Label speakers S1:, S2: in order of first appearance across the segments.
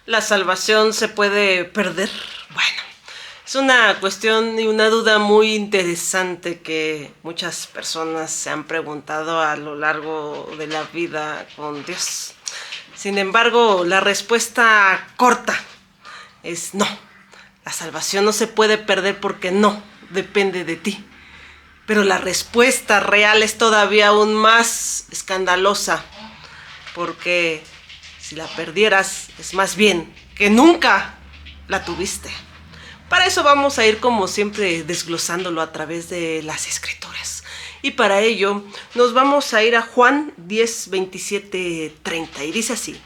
S1: ¿La salvación se puede perder? Bueno, es una cuestión y una duda muy interesante que muchas personas se han preguntado a lo largo de la vida con Dios. Sin embargo, la respuesta corta es no. La salvación no se puede perder porque no depende de ti. Pero la respuesta real es todavía aún más escandalosa, porque si la perdieras es más bien que nunca la tuviste. Para eso vamos a ir como siempre desglosándolo a través de las escrituras. Y para ello nos vamos a ir a Juan 10, 27, 30 y dice así: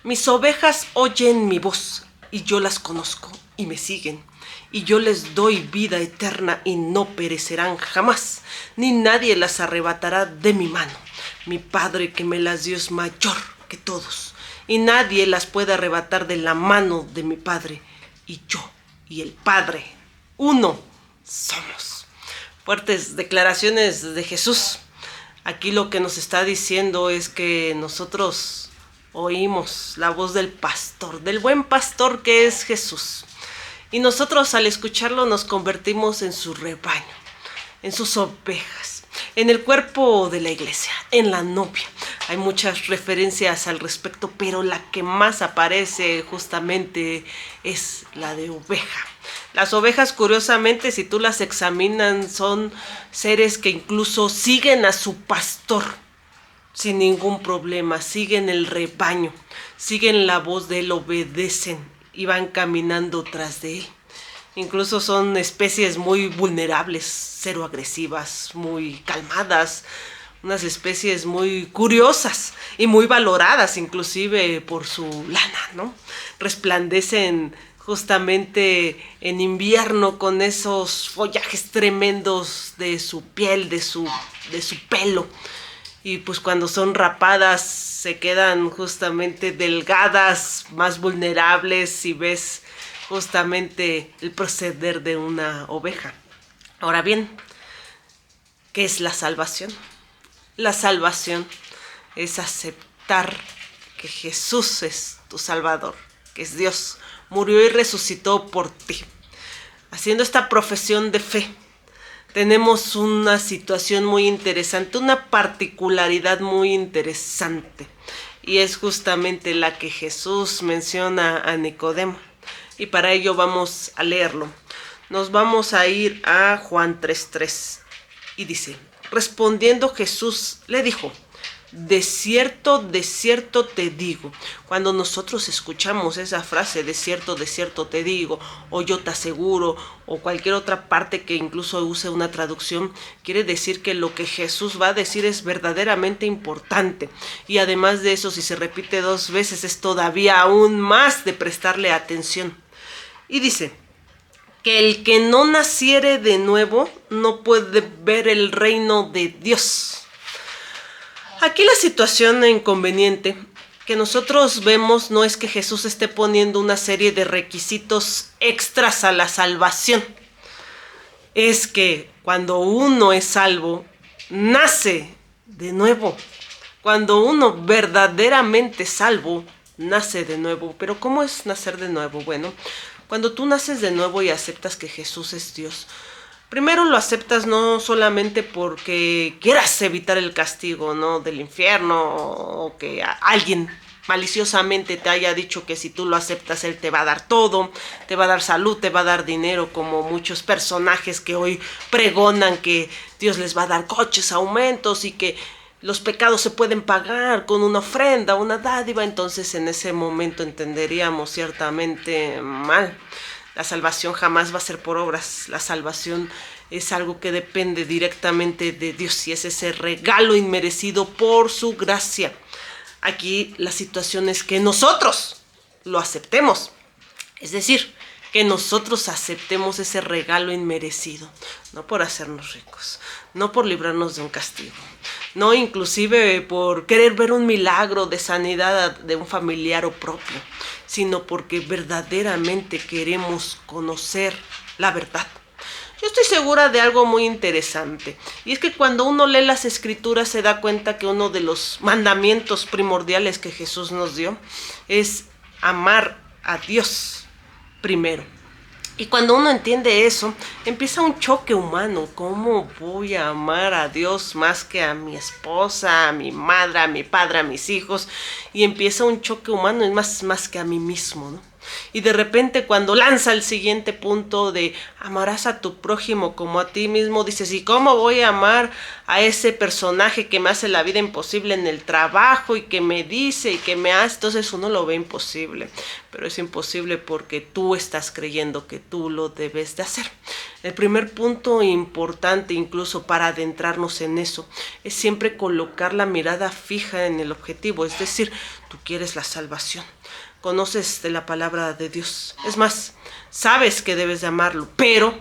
S1: mis ovejas oyen mi voz y yo las conozco y me siguen. Y yo les doy vida eterna y no perecerán jamás, ni nadie las arrebatará de mi mano. Mi Padre que me las dio es mayor que todos, y nadie las puede arrebatar de la mano de mi Padre. Y yo y el Padre, uno somos. Fuertes declaraciones de Jesús. Aquí lo que nos está diciendo es que nosotros oímos la voz del pastor, del buen pastor que es Jesús. Y nosotros al escucharlo nos convertimos en su rebaño, en sus ovejas, en el cuerpo de la iglesia, en la novia. Hay muchas referencias al respecto, pero la que más aparece justamente es la de oveja. Las ovejas, curiosamente, si tú las examinas, son seres que incluso siguen a su pastor sin ningún problema, siguen el rebaño, siguen la voz de él, obedecen y van caminando tras de él. Incluso son especies muy vulnerables, cero agresivas, muy calmadas, unas especies muy curiosas y muy valoradas inclusive por su lana, ¿no? Resplandecen justamente en invierno con esos follajes tremendos de su piel, de su pelo. Y pues cuando son rapadas se quedan justamente delgadas, más vulnerables, si ves justamente el proceder de una oveja. Ahora bien, ¿qué es la salvación? La salvación es aceptar que Jesús es tu Salvador, que es Dios, murió y resucitó por ti. Haciendo esta profesión de fe, tenemos una situación muy interesante, una particularidad muy interesante, y es justamente la que Jesús menciona a Nicodemo, y para ello vamos a leerlo. Nos vamos a ir a Juan 3:3 y dice: respondiendo Jesús le dijo: de cierto te digo. Cuando nosotros escuchamos esa frase, de cierto te digo, o yo te aseguro, o cualquier otra parte que incluso use una traducción, quiere decir que lo que Jesús va a decir es verdaderamente importante. Y además de eso, si se repite 2 veces, es todavía aún más de prestarle atención. Y dice que el que no naciere de nuevo no puede ver el reino de Dios. Aquí la situación inconveniente que nosotros vemos no es que Jesús esté poniendo una serie de requisitos extras a la salvación. Es que cuando uno es salvo, nace de nuevo. Cuando uno verdaderamente salvo, nace de nuevo. ¿Pero cómo es nacer de nuevo? Bueno, cuando tú naces de nuevo y aceptas que Jesús es Dios, primero lo aceptas no solamente porque quieras evitar el castigo, ¿no?, del infierno, o que alguien maliciosamente te haya dicho que si tú lo aceptas Él te va a dar todo, te va a dar salud, te va a dar dinero, como muchos personajes que hoy pregonan que Dios les va a dar coches, aumentos, y que los pecados se pueden pagar con una ofrenda, una dádiva. Entonces en ese momento entenderíamos ciertamente mal. La salvación jamás va a ser por obras. La salvación es algo que depende directamente de Dios y es ese regalo inmerecido por su gracia. Aquí la situación es que nosotros lo aceptemos. Es decir, que nosotros aceptemos ese regalo inmerecido, no por hacernos ricos, no por librarnos de un castigo, no inclusive por querer ver un milagro de sanidad de un familiar o propio, sino porque verdaderamente queremos conocer la verdad. Yo estoy segura de algo muy interesante, y es que cuando uno lee las escrituras se da cuenta que uno de los mandamientos primordiales que Jesús nos dio es amar a Dios primero. Y cuando uno entiende eso, empieza un choque humano. ¿Cómo voy a amar a Dios más que a mi esposa, a mi madre, a mi padre, a mis hijos? Y empieza un choque humano, es más que a mí mismo, ¿no? Y de repente cuando lanza el siguiente punto de amarás a tu prójimo como a ti mismo, dices, ¿y cómo voy a amar a ese personaje que me hace la vida imposible en el trabajo y que me dice y que me hace? Entonces uno lo ve imposible, pero es imposible porque tú estás creyendo que tú lo debes de hacer. El primer punto importante incluso para adentrarnos en eso es siempre colocar la mirada fija en el objetivo, es decir, tú quieres la salvación. Conoces de la palabra de Dios. Es más, sabes que debes de amarlo, pero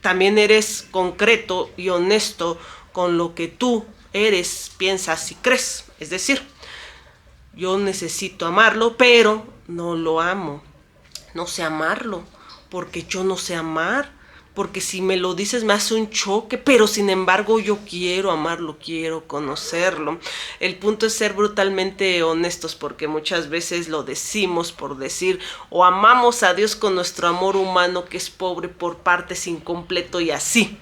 S1: también eres concreto y honesto con lo que tú eres, piensas y crees. Es decir, yo necesito amarlo, pero no lo amo. No sé amarlo, porque yo no sé amar. Porque si me lo dices me hace un choque, pero sin embargo yo quiero amarlo, quiero conocerlo. El punto es ser brutalmente honestos, porque muchas veces lo decimos por decir, o amamos a Dios con nuestro amor humano que es pobre por partes, incompleto, y así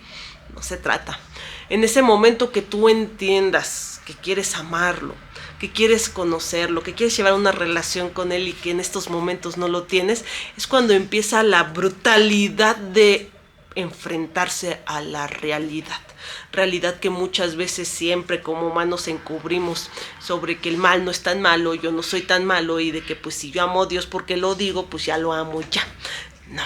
S1: no se trata. En ese momento que tú entiendas que quieres amarlo, que quieres conocerlo, que quieres llevar una relación con él y que en estos momentos no lo tienes, es cuando empieza la brutalidad de enfrentarse a la realidad que muchas veces siempre como humanos encubrimos sobre que el mal no es tan malo, yo no soy tan malo, y de que pues si yo amo a Dios porque lo digo, pues ya lo amo ya. No,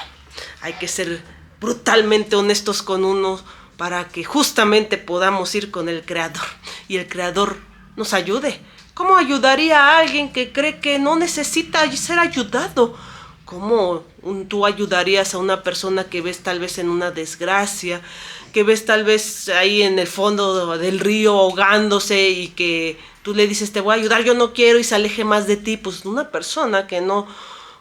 S1: hay que ser brutalmente honestos con uno para que justamente podamos ir con el Creador y el Creador nos ayude. ¿Cómo ayudaría a alguien que cree que no necesita ser ayudado? ¿Cómo tú ayudarías a una persona que ves tal vez en una desgracia, que ves tal vez ahí en el fondo del río ahogándose y que tú le dices te voy a ayudar, yo no quiero, y se aleje más de ti? Pues una persona que no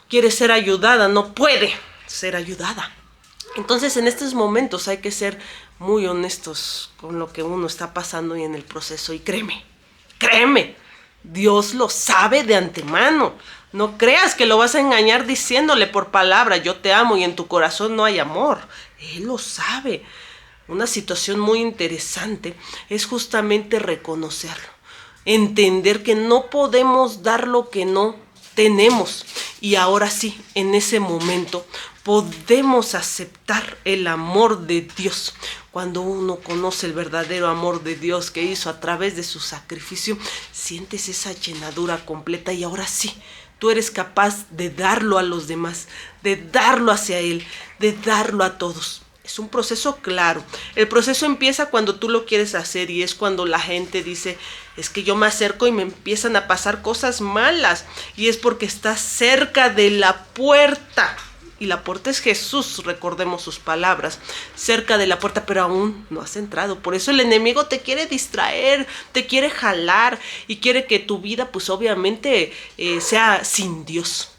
S1: quiere ser ayudada no puede ser ayudada. Entonces en estos momentos hay que ser muy honestos con lo que uno está pasando y en el proceso, y créeme, Dios lo sabe de antemano. No creas que lo vas a engañar diciéndole por palabra yo te amo y en tu corazón no hay amor. Él lo sabe. Una situación muy interesante es justamente reconocerlo, entender que no podemos dar lo que no tenemos, y ahora sí, en ese momento podemos aceptar el amor de Dios. Cuando uno conoce el verdadero amor de Dios que hizo a través de su sacrificio, sientes esa llenadura completa, y ahora sí, tú eres capaz de darlo a los demás, de darlo hacia Él, de darlo a todos. Es un proceso claro. El proceso empieza cuando tú lo quieres hacer, y es cuando la gente dice, es que yo me acerco y me empiezan a pasar cosas malas, y es porque estás cerca de la puerta. Y la puerta es Jesús, recordemos sus palabras, cerca de la puerta, pero aún no has entrado. Por eso el enemigo te quiere distraer, te quiere jalar y quiere que tu vida pues obviamente sea sin Dios.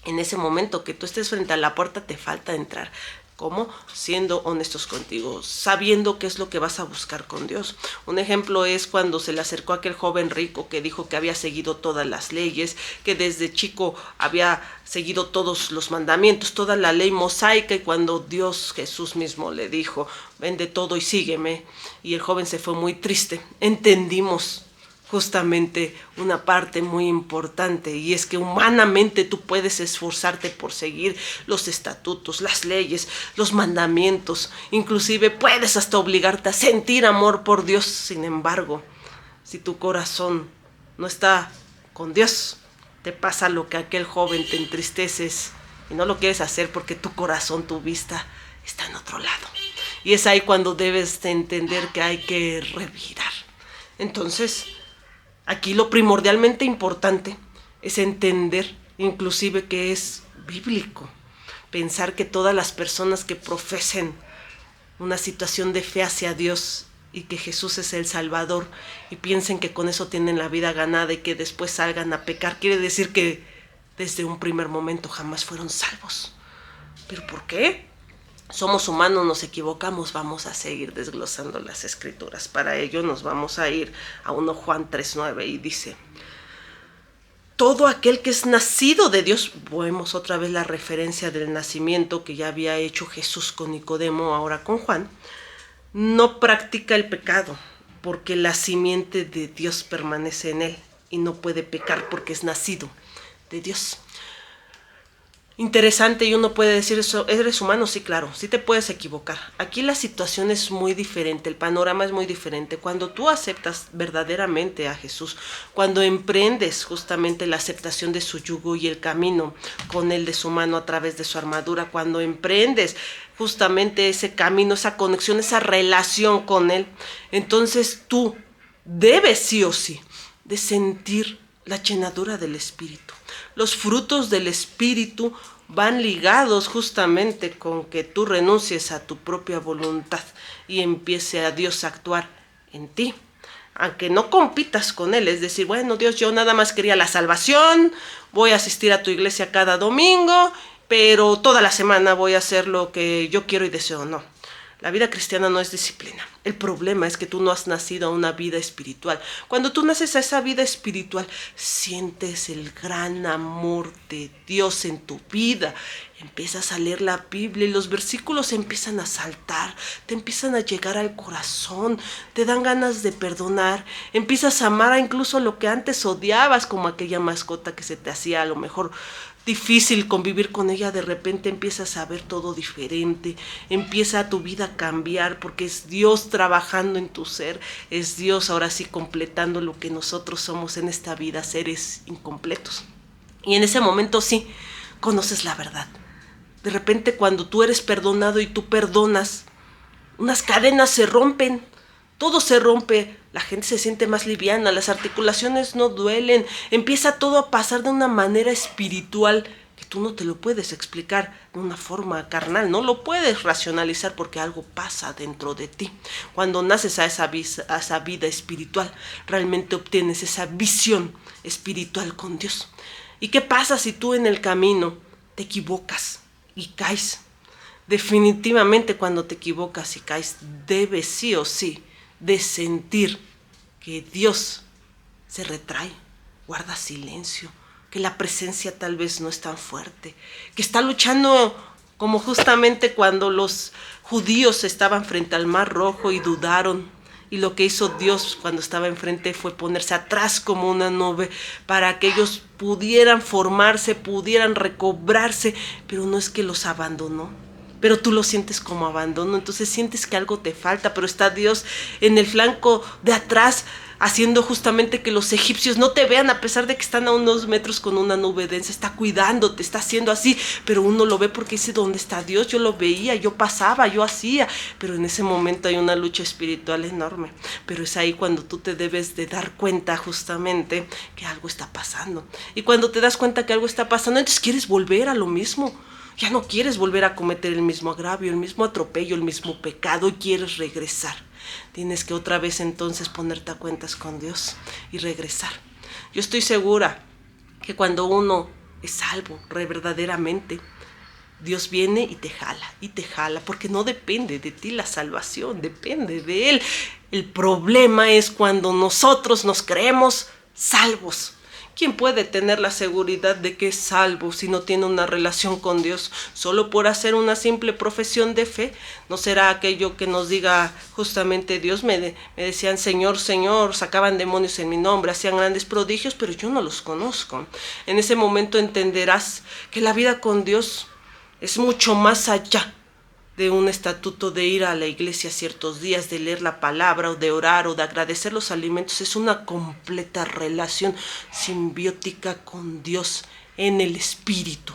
S1: En ese momento que tú estés frente a la puerta te falta entrar. ¿Cómo? Siendo honestos contigo, sabiendo qué es lo que vas a buscar con Dios. Un ejemplo es cuando se le acercó a aquel joven rico que dijo que había seguido todas las leyes, que desde chico había seguido todos los mandamientos, toda la ley mosaica, y cuando Dios Jesús mismo le dijo, vende todo y sígueme, y el joven se fue muy triste. Entendimos justamente una parte muy importante, y es que humanamente tú puedes esforzarte por seguir los estatutos, las leyes, los mandamientos, inclusive puedes hasta obligarte a sentir amor por Dios. Sin embargo, si tu corazón no está con Dios, te pasa lo que aquel joven, te entristeces y no lo quieres hacer porque tu corazón, tu vista está en otro lado, y es ahí cuando debes de entender que hay que revirar. Entonces, aquí lo primordialmente importante es entender inclusive que es bíblico. Pensar que todas las personas que profesen una situación de fe hacia Dios y que Jesús es el Salvador y piensen que con eso tienen la vida ganada y que después salgan a pecar, quiere decir que desde un primer momento jamás fueron salvos. ¿Pero por qué? Somos humanos, nos equivocamos. Vamos a seguir desglosando las escrituras. Para ello nos vamos a ir a 1 Juan 3:9 y dice: todo aquel que es nacido de Dios, vemos otra vez la referencia del nacimiento que ya había hecho Jesús con Nicodemo, ahora con Juan, no practica el pecado, porque la simiente de Dios permanece en él y no puede pecar porque es nacido de Dios. Interesante, y uno puede decir eso, ¿eres humano? Sí, claro, sí te puedes equivocar. Aquí la situación es muy diferente, el panorama es muy diferente. Cuando tú aceptas verdaderamente a Jesús, cuando emprendes justamente la aceptación de su yugo y el camino con él de su mano a través de su armadura, cuando emprendes justamente ese camino, esa conexión, esa relación con él, entonces tú debes sí o sí de sentir la llenadura del Espíritu. Los frutos del Espíritu van ligados justamente con que tú renuncies a tu propia voluntad y empiece a Dios a actuar en ti. Aunque no compitas con Él, es decir, bueno, Dios, yo nada más quería la salvación, voy a asistir a tu iglesia cada domingo, pero toda la semana voy a hacer lo que yo quiero y deseo. No. La vida cristiana no es disciplina. El problema es que tú no has nacido a una vida espiritual. Cuando tú naces a esa vida espiritual, sientes el gran amor de Dios en tu vida. Empiezas a leer la Biblia y los versículos empiezan a saltar, te empiezan a llegar al corazón, te dan ganas de perdonar, empiezas a amar a incluso lo que antes odiabas, como aquella mascota que se te hacía a lo mejor difícil convivir con ella. De repente empiezas a ver todo diferente, empieza tu vida a cambiar porque es Dios trabajando en tu ser, es Dios ahora sí completando lo que nosotros somos en esta vida, seres incompletos. Y en ese momento sí, conoces la verdad. De repente cuando tú eres perdonado y tú perdonas, unas cadenas se rompen, todo se rompe, la gente se siente más liviana, las articulaciones no duelen, empieza todo a pasar de una manera espiritual que tú no te lo puedes explicar de una forma carnal, no lo puedes racionalizar porque algo pasa dentro de ti. Cuando naces a esa vida espiritual, realmente obtienes esa visión espiritual con Dios. ¿Y qué pasa si tú en el camino te equivocas y caes? Definitivamente cuando te equivocas y caes, debes sí o sí de sentir que Dios se retrae, guarda silencio, que la presencia tal vez no es tan fuerte, que está luchando como justamente cuando los judíos estaban frente al Mar Rojo y dudaron. Y lo que hizo Dios cuando estaba enfrente fue ponerse atrás como una nube para que ellos pudieran formarse, pudieran recobrarse, pero no es que los abandonó. Pero tú lo sientes como abandono, entonces sientes que algo te falta, pero está Dios en el flanco de atrás haciendo justamente que los egipcios no te vean a pesar de que están a unos metros con una nube densa, está cuidándote, está haciendo así, pero uno lo ve porque dice, ¿dónde está Dios? Yo lo veía, yo pasaba, yo hacía, pero en ese momento hay una lucha espiritual enorme, pero es ahí cuando tú te debes de dar cuenta justamente que algo está pasando, y cuando te das cuenta que algo está pasando, entonces quieres volver a lo mismo. Ya no quieres volver a cometer el mismo agravio, el mismo atropello, el mismo pecado y quieres regresar. Tienes que otra vez entonces ponerte a cuentas con Dios y regresar. Yo estoy segura que cuando uno es salvo verdaderamente, Dios viene y te jala, porque no depende de ti la salvación, depende de Él. El problema es cuando nosotros nos creemos salvos. ¿Quién puede tener la seguridad de que es salvo si no tiene una relación con Dios? Solo por hacer una simple profesión de fe. ¿No será aquello que nos diga justamente Dios? Me decían, Señor, Señor, sacaban demonios en mi nombre, hacían grandes prodigios, pero yo no los conozco. En ese momento entenderás que la vida con Dios es mucho más allá de un estatuto de ir a la iglesia ciertos días, de leer la palabra o de orar o de agradecer los alimentos. Es una completa relación simbiótica con Dios en el Espíritu.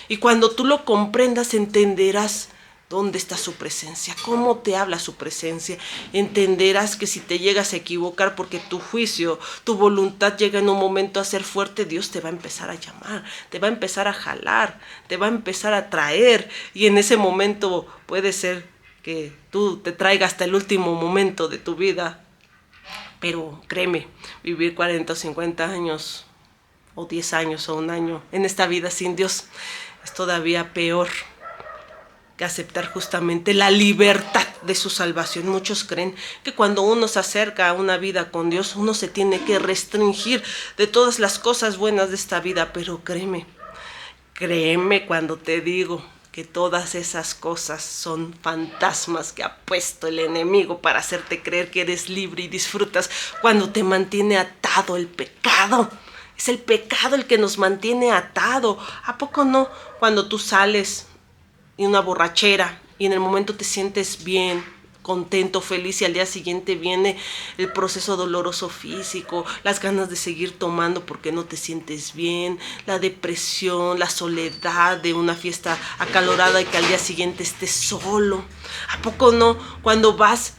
S1: Y cuando tú lo comprendas, entenderás dónde está su presencia, cómo te habla su presencia. Entenderás que si te llegas a equivocar porque tu juicio, tu voluntad llega en un momento a ser fuerte, Dios te va a empezar a llamar, te va a empezar a jalar, te va a empezar a traer. Y en ese momento puede ser que tú te traigas hasta el último momento de tu vida. Pero créeme, vivir 40 o 50 años, o 10 años o un año en esta vida sin Dios es todavía peor que aceptar justamente la libertad de su salvación. Muchos creen que cuando uno se acerca a una vida con Dios, uno se tiene que restringir de todas las cosas buenas de esta vida, pero créeme cuando te digo que todas esas cosas son fantasmas que ha puesto el enemigo para hacerte creer que eres libre y disfrutas cuando te mantiene atado el pecado. Es el pecado el que nos mantiene atado. ¿A poco no? Cuando tú sales en una borrachera y en el momento te sientes bien, contento, feliz, y al día siguiente viene el proceso doloroso físico, las ganas de seguir tomando porque no te sientes bien, la depresión, la soledad de una fiesta acalorada y que al día siguiente estés solo. ¿A poco no? Cuando vas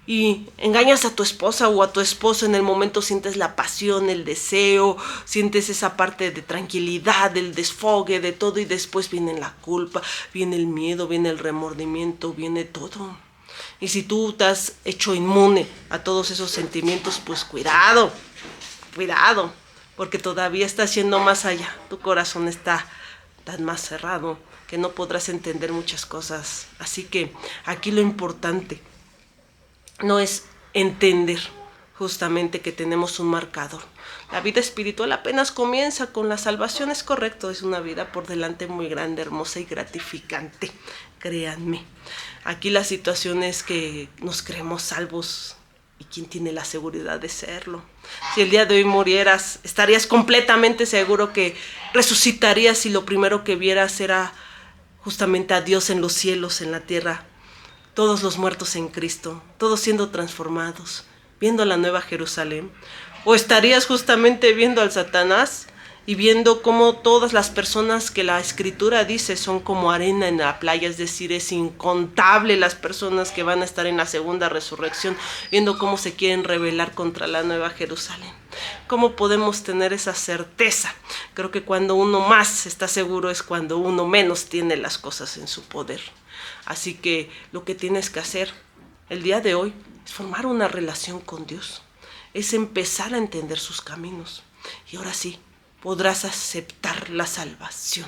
S1: y engañas a tu esposa o a tu esposo, en el momento sientes la pasión, el deseo, sientes esa parte de tranquilidad, del desfogue, de todo, y después viene la culpa, viene el miedo, viene el remordimiento, viene todo. Y si tú te has hecho inmune a todos esos sentimientos, pues cuidado, porque todavía estás yendo más allá. Tu corazón está tan más cerrado que no podrás entender muchas cosas. Así que aquí lo importante no es entender justamente que tenemos un marcador. La vida espiritual apenas comienza con la salvación, es correcto, es una vida por delante muy grande, hermosa y gratificante, créanme. Aquí la situación es que nos creemos salvos, y ¿quién tiene la seguridad de serlo? Si el día de hoy murieras, estarías completamente seguro que resucitarías y lo primero que vieras era justamente a Dios en los cielos, en la tierra, todos los muertos en Cristo, todos siendo transformados, viendo la nueva Jerusalén. ¿O estarías justamente viendo al Satanás y viendo cómo todas las personas que la Escritura dice son como arena en la playa? Es decir, es incontable las personas que van a estar en la segunda resurrección, viendo cómo se quieren rebelar contra la nueva Jerusalén. ¿Cómo podemos tener esa certeza? Creo que cuando uno más está seguro es cuando uno menos tiene las cosas en su poder. Así que lo que tienes que hacer el día de hoy es formar una relación con Dios. Es empezar a entender sus caminos. Y ahora sí, podrás aceptar la salvación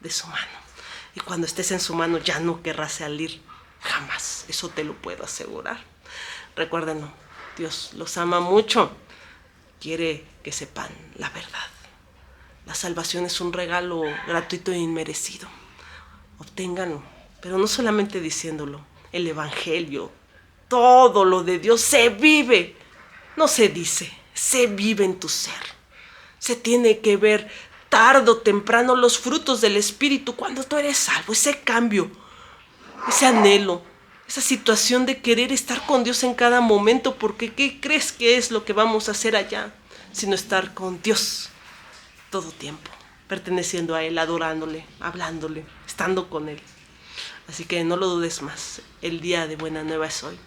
S1: de su mano. Y cuando estés en su mano ya no querrás salir jamás. Eso te lo puedo asegurar. Recuérdenlo, Dios los ama mucho. Quiere que sepan la verdad. La salvación es un regalo gratuito e inmerecido. Obténganlo, pero no solamente diciéndolo. El Evangelio, todo lo de Dios se vive. No se dice, se vive en tu ser. Se tiene que ver tarde o temprano los frutos del Espíritu cuando tú eres salvo. Ese cambio, ese anhelo, esa situación de querer estar con Dios en cada momento. Porque ¿qué crees que es lo que vamos a hacer allá? Sino estar con Dios todo tiempo, perteneciendo a Él, adorándole, hablándole, estando con Él. Así que no lo dudes más. El día de buena nueva es hoy.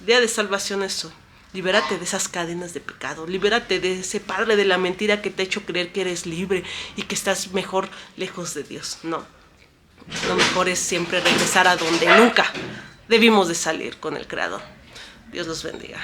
S1: El día de salvación es hoy. Libérate de esas cadenas de pecado. Libérate de ese padre de la mentira que te ha hecho creer que eres libre y que estás mejor lejos de Dios. No. Lo mejor es siempre regresar a donde nunca debimos de salir, con el Creador. Dios los bendiga.